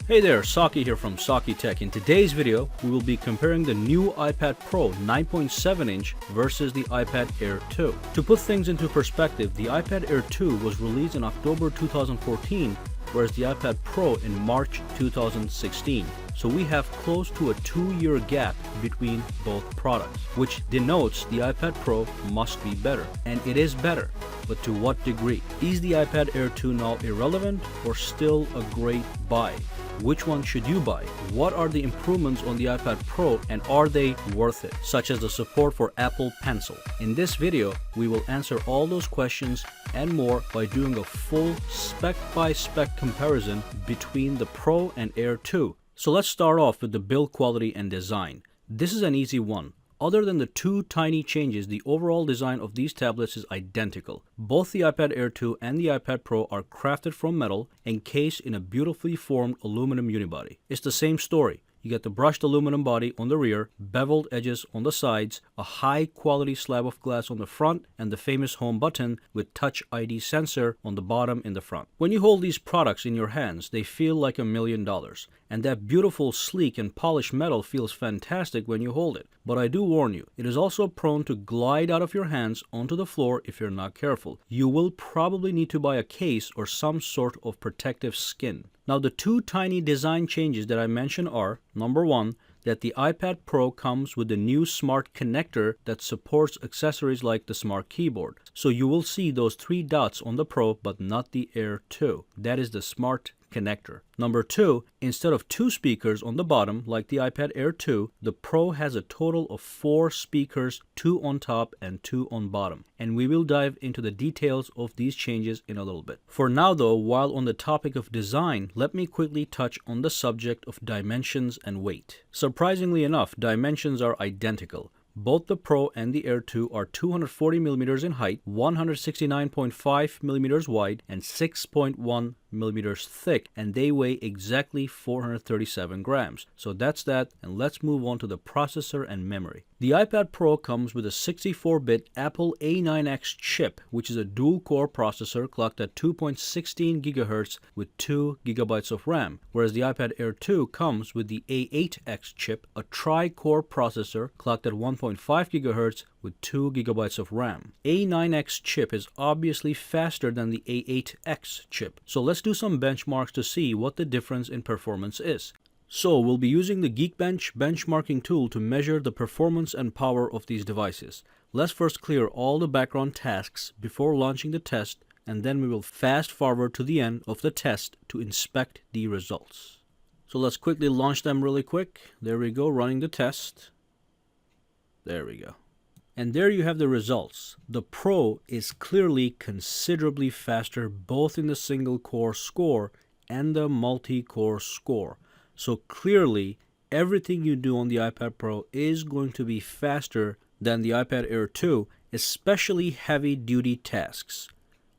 Hey there, Saki here from sakitech. In today's video, we will be comparing the new iPad Pro 9.7-inch versus the iPad Air 2. To put things into perspective, the iPad Air 2 was released in October 2014, whereas the iPad Pro in March 2016. So we have close to a 2-year gap between both products, which denotes the iPad Pro must be better. And it is better, but to what degree? Is the iPad Air 2 now irrelevant or still a great buy? Which one should you buy? What are the improvements on the iPad Pro and are they worth it? Such as the support for Apple Pencil. In this video, we will answer all those questions and more by doing a full spec-by-spec comparison between the Pro and Air 2. So let's start off with the build quality and design. This is an easy one. Other than the two tiny changes, the overall design of these tablets is identical. Both the iPad Air 2 and the iPad Pro are crafted from metal, encased in a beautifully formed aluminum unibody. It's the same story. You get the brushed aluminum body on the rear, beveled edges on the sides, a high quality slab of glass on the front, and the famous home button with Touch ID sensor on the bottom in the front. When you hold these products in your hands, they feel like $1 million. And that beautiful, sleek, and polished metal feels fantastic when you hold it. But I do warn you, it is also prone to glide out of your hands onto the floor if you're not careful. You will probably need to buy a case or some sort of protective skin. Now, the two tiny design changes that I mentioned are, number one, that the iPad Pro comes with the new smart connector that supports accessories like the smart keyboard. So you will see those 3 dots on the Pro but not the Air 2. That is the smart connector. Number two, instead of 2 speakers on the bottom like the iPad Air 2, the Pro has a total of 4 speakers, 2 on top and 2 on bottom. And we will dive into the details of these changes in a little bit. For now though, while on the topic of design, let me quickly touch on the subject of dimensions and weight. Surprisingly enough, dimensions are identical. Both the Pro and the Air 2 are 240mm in height, 169.5mm wide, and 6.1mm thick, and they weigh exactly 437 grams. So that's that, and let's move on to the processor and memory. The iPad Pro comes with a 64-bit Apple A9X chip, which is a dual-core processor clocked at 2.16 GHz with 2 GB of RAM, whereas the iPad Air 2 comes with the A8X chip, a tri-core processor clocked at 1.5 GHz with 2 GB of RAM. A9X chip is obviously faster than the A8X chip, so let's do some benchmarks to see what the difference in performance is. So we'll be using the Geekbench benchmarking tool to measure the performance and power of these devices. Let's first clear all the background tasks before launching the test, and then we will fast forward to the end of the test to inspect the results. So let's quickly launch them really quick. There we go, running the test. There we go. And there you have the results. The Pro is clearly considerably faster both in the single core score and the multi-core score. So clearly, everything you do on the iPad Pro is going to be faster than the iPad Air 2, especially heavy-duty tasks.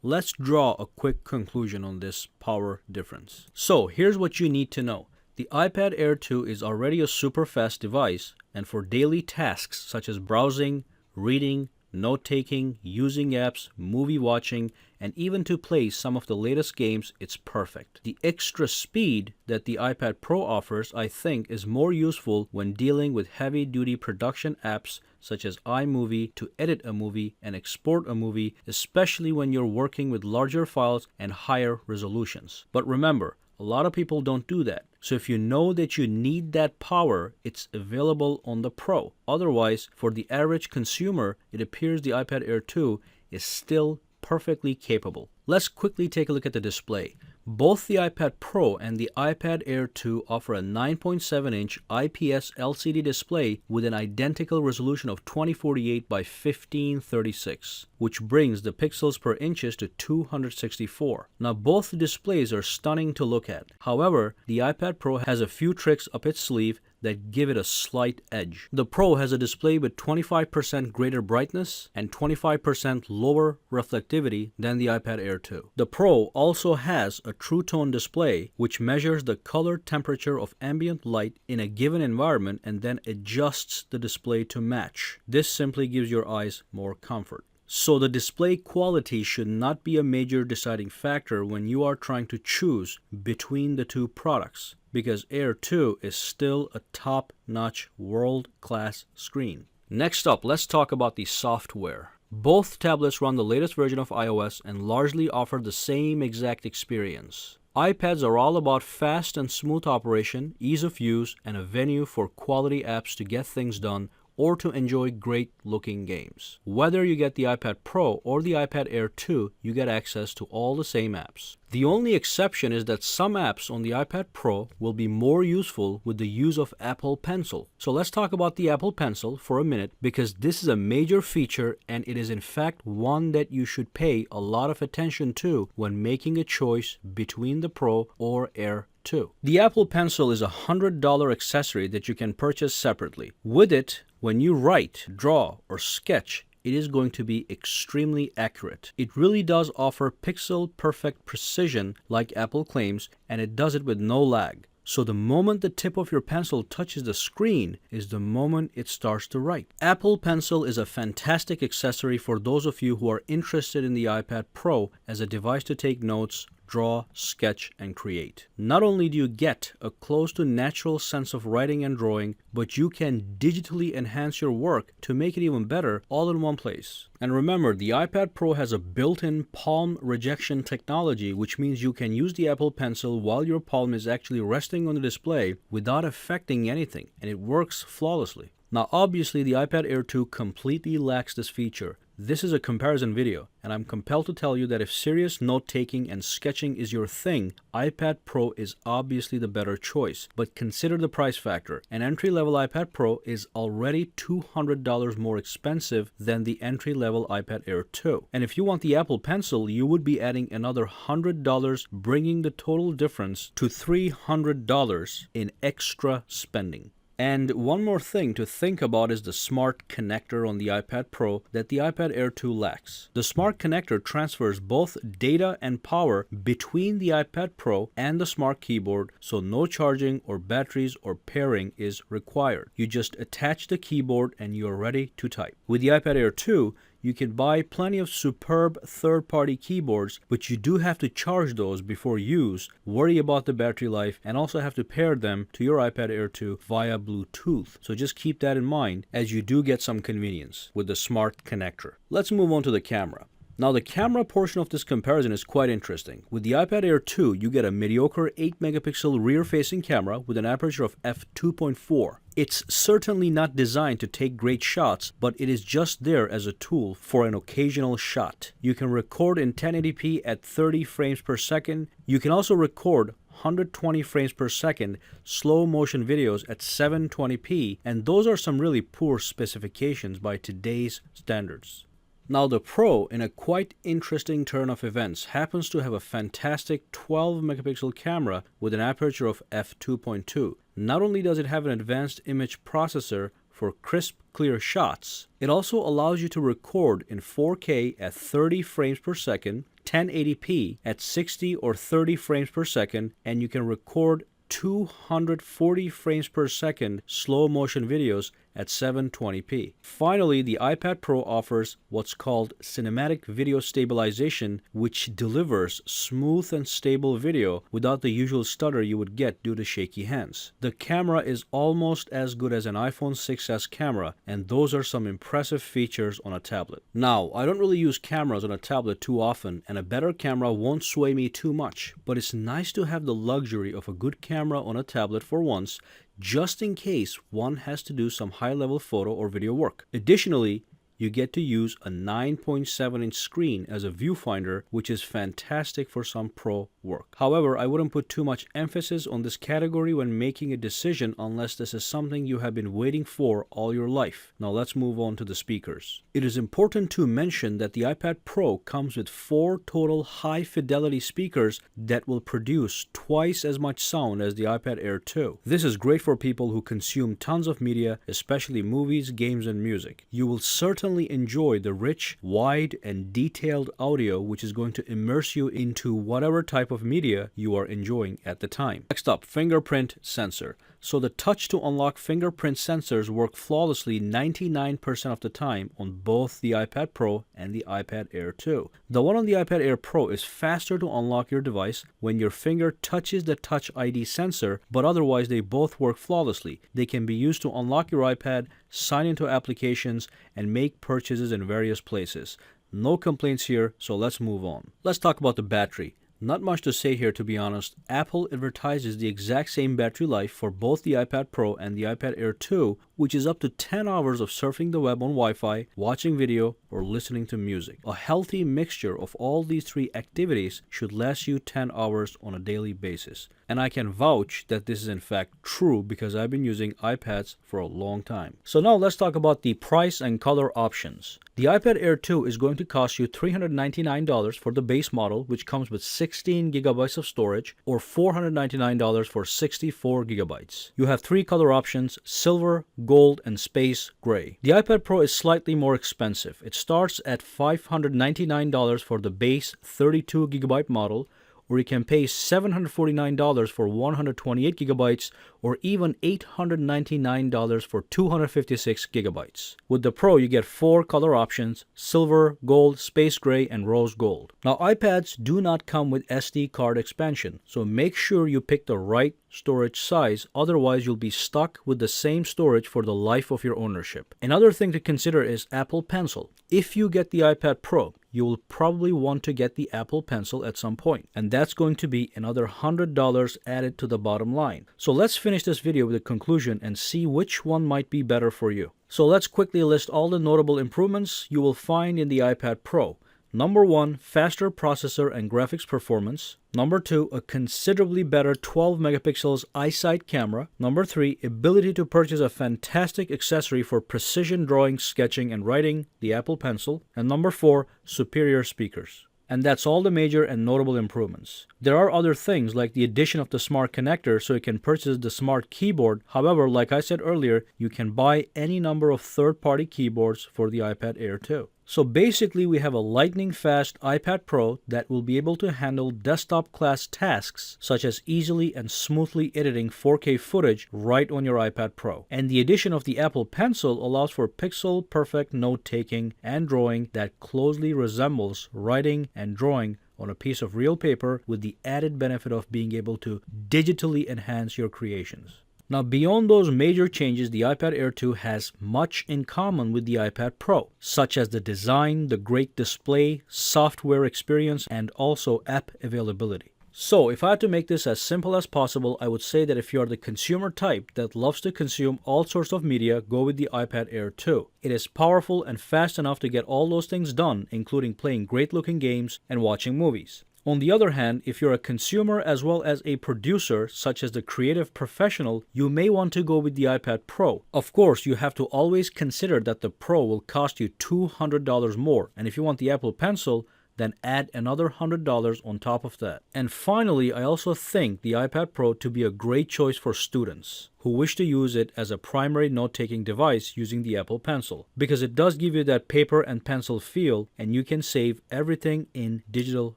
Let's draw a quick conclusion on this power difference. So here's what you need to know. The iPad Air 2 is already a super fast device, and for daily tasks such as browsing, reading, note-taking, using apps, movie watching, and even to play some of the latest games, it's perfect. The extra speed that the iPad Pro offers, I think, is more useful when dealing with heavy-duty production apps such as iMovie to edit a movie and export a movie, especially when you're working with larger files and higher resolutions. But remember, a lot of people don't do that. So if you know that you need that power, it's available on the Pro. Otherwise, for the average consumer, it appears the iPad Air 2 is still perfectly capable. Let's quickly take a look at the display. Both the iPad Pro and the iPad Air 2 offer a 9.7-inch IPS LCD display with an identical resolution of 2048 by 1536, which brings the pixels per inches to 264. Now both displays are stunning to look at. However, the iPad Pro has a few tricks up its sleeve that give it a slight edge. The Pro has a display with 25% greater brightness and 25% lower reflectivity than the iPad Air 2. The Pro also has a True Tone display which measures the color temperature of ambient light in a given environment and then adjusts the display to match. This simply gives your eyes more comfort. So the display quality should not be a major deciding factor when you are trying to choose between the two products, because Air 2 is still a top-notch world-class screen. Next up, let's talk about the software. Both tablets run the latest version of iOS and largely offer the same exact experience. iPads are all about fast and smooth operation, ease of use, and a venue for quality apps to get things done or to enjoy great-looking games. Whether you get the iPad Pro or the iPad Air 2, you get access to all the same apps. The only exception is that some apps on the iPad Pro will be more useful with the use of Apple Pencil. So let's talk about the Apple Pencil for a minute, because this is a major feature and it is in fact one that you should pay a lot of attention to when making a choice between the Pro or Air 2. The Apple Pencil is a $100 accessory that you can purchase separately. With it, when you write, draw, or sketch, it is going to be extremely accurate. It really does offer pixel-perfect precision like Apple claims, and it does it with no lag. So the moment the tip of your pencil touches the screen is the moment it starts to write. Apple Pencil is a fantastic accessory for those of you who are interested in the iPad Pro as a device to take notes, draw, sketch, and create. Not only do you get a close to natural sense of writing and drawing, but you can digitally enhance your work to make it even better all in one place. And remember, the iPad Pro has a built-in palm rejection technology, which means you can use the Apple Pencil while your palm is actually resting on the display without affecting anything, and it works flawlessly. Now obviously the iPad Air 2 completely lacks this feature. This is a comparison video, and I'm compelled to tell you that if serious note-taking and sketching is your thing, iPad Pro is obviously the better choice. But consider the price factor. An entry-level iPad Pro is already $200 more expensive than the entry-level iPad Air 2. And if you want the Apple Pencil, you would be adding another $100, bringing the total difference to $300 in extra spending. And one more thing to think about is the smart connector on the iPad Pro that the iPad Air 2 lacks. The smart connector transfers both data and power between the iPad Pro and the smart keyboard, so no charging or batteries or pairing is required. You just attach the keyboard and you're ready to type. With the iPad Air 2, you can buy plenty of superb third-party keyboards, but you do have to charge those before use, worry about the battery life, and also have to pair them to your iPad Air 2 via Bluetooth. So just keep that in mind as you do get some convenience with the smart connector. Let's move on to the camera. Now the camera portion of this comparison is quite interesting. With the iPad Air 2, you get a mediocre 8-megapixel rear-facing camera with an aperture of f2.4. It's certainly not designed to take great shots, but it is just there as a tool for an occasional shot. You can record in 1080p at 30 frames per second. You can also record 120 frames per second slow motion videos at 720p, and those are some really poor specifications by today's standards. Now the Pro, in a quite interesting turn of events, happens to have a fantastic 12-megapixel camera with an aperture of f2.2. Not only does it have an advanced image processor for crisp, clear shots, it also allows you to record in 4K at 30 frames per second, 1080p at 60 or 30 frames per second, and you can record 240 frames per second slow motion videos at 720p. Finally, the iPad Pro offers what's called cinematic video stabilization, which delivers smooth and stable video without the usual stutter you would get due to shaky hands. The camera is almost as good as an iPhone 6s camera, and those are some impressive features on a tablet. Now, I don't really use cameras on a tablet too often, and a better camera won't sway me too much, but it's nice to have the luxury of a good camera on a tablet for once, just in case one has to do some high-level photo or video work. Additionally, you get to use a 9.7-inch screen as a viewfinder, which is fantastic for some pro work. However, I wouldn't put too much emphasis on this category when making a decision unless this is something you have been waiting for all your life. Now let's move on to the speakers. It is important to mention that the iPad Pro comes with 4 total high-fidelity speakers that will produce twice as much sound as the iPad Air 2. This is great for people who consume tons of media, especially movies, games, and music. You will certainly enjoy the rich, wide, and detailed audio, which is going to immerse you into whatever type of media you are enjoying at the time. Next up, fingerprint sensor. So the touch to unlock fingerprint sensors work flawlessly 99% of the time on both the iPad Pro and the iPad Air 2. The one on the iPad Air Pro is faster to unlock your device when your finger touches the Touch ID sensor, but otherwise they both work flawlessly. They can be used to unlock your iPad, sign into applications, and make purchases in various places. No complaints here, so let's move on. Let's talk about the battery. Not much to say here, to be honest. Apple advertises the exact same battery life for both the iPad Pro and the iPad Air 2, which is up to 10 hours of surfing the web on Wi-Fi, watching video, or listening to music. A healthy mixture of all these three activities should last you 10 hours on a daily basis. And I can vouch that this is in fact true because I've been using iPads for a long time. So now let's talk about the price and color options. The iPad Air 2 is going to cost you $399 for the base model, which comes with 16 gigabytes of storage, or $499 for 64 gigabytes. You have three color options: silver, gold, and space gray. The iPad Pro is slightly more expensive. It starts at $599 for the base 32 gigabyte model, or you can pay $749 for 128 gigabytes, or even $899 for 256 gigabytes. With the Pro, you get four color options: silver, gold, space gray, and rose gold. Now, iPads do not come with SD card expansion, so make sure you pick the right storage size, otherwise you'll be stuck with the same storage for the life of your ownership. Another thing to consider is Apple Pencil. If you get the iPad Pro, you will probably want to get the Apple Pencil at some point, and that's going to be another $100 added to the bottom line. So let's finish this video with a conclusion and see which one might be better for you. So let's quickly list all the notable improvements you will find in the iPad Pro. Number 1, faster processor and graphics performance. Number 2, a considerably better 12 megapixels iSight camera. Number 3, ability to purchase a fantastic accessory for precision drawing, sketching, and writing, the Apple Pencil. And number 4, superior speakers. And that's all the major and notable improvements. There are other things like the addition of the smart connector so you can purchase the smart keyboard. However, like I said earlier, you can buy any number of third-party keyboards for the iPad Air 2. So basically, we have a lightning-fast iPad Pro that will be able to handle desktop-class tasks such as easily and smoothly editing 4K footage right on your iPad Pro. And the addition of the Apple Pencil allows for pixel-perfect note-taking and drawing that closely resembles writing and drawing on a piece of real paper, with the added benefit of being able to digitally enhance your creations. Now, beyond those major changes, the iPad Air 2 has much in common with the iPad Pro, such as the design, the great display, software experience, and also app availability. So, if I had to make this as simple as possible, I would say that if you are the consumer type that loves to consume all sorts of media, go with the iPad Air 2. It is powerful and fast enough to get all those things done, including playing great-looking games and watching movies. On the other hand, if you're a consumer as well as a producer, such as the creative professional, you may want to go with the iPad Pro. Of course, you have to always consider that the Pro will cost you $200 more, and if you want the Apple Pencil, then add another $100 on top of that. And finally, I also think the iPad Pro to be a great choice for students who wish to use it as a primary note-taking device using the Apple Pencil, because it does give you that paper and pencil feel, and you can save everything in digital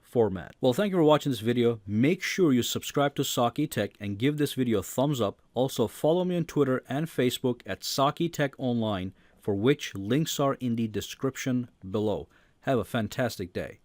format. Well, thank you for watching this video. Make sure you subscribe to sakitech and give this video a thumbs up. Also, follow me on Twitter and Facebook at sakitech online, for which links are in the description below. Have a fantastic day.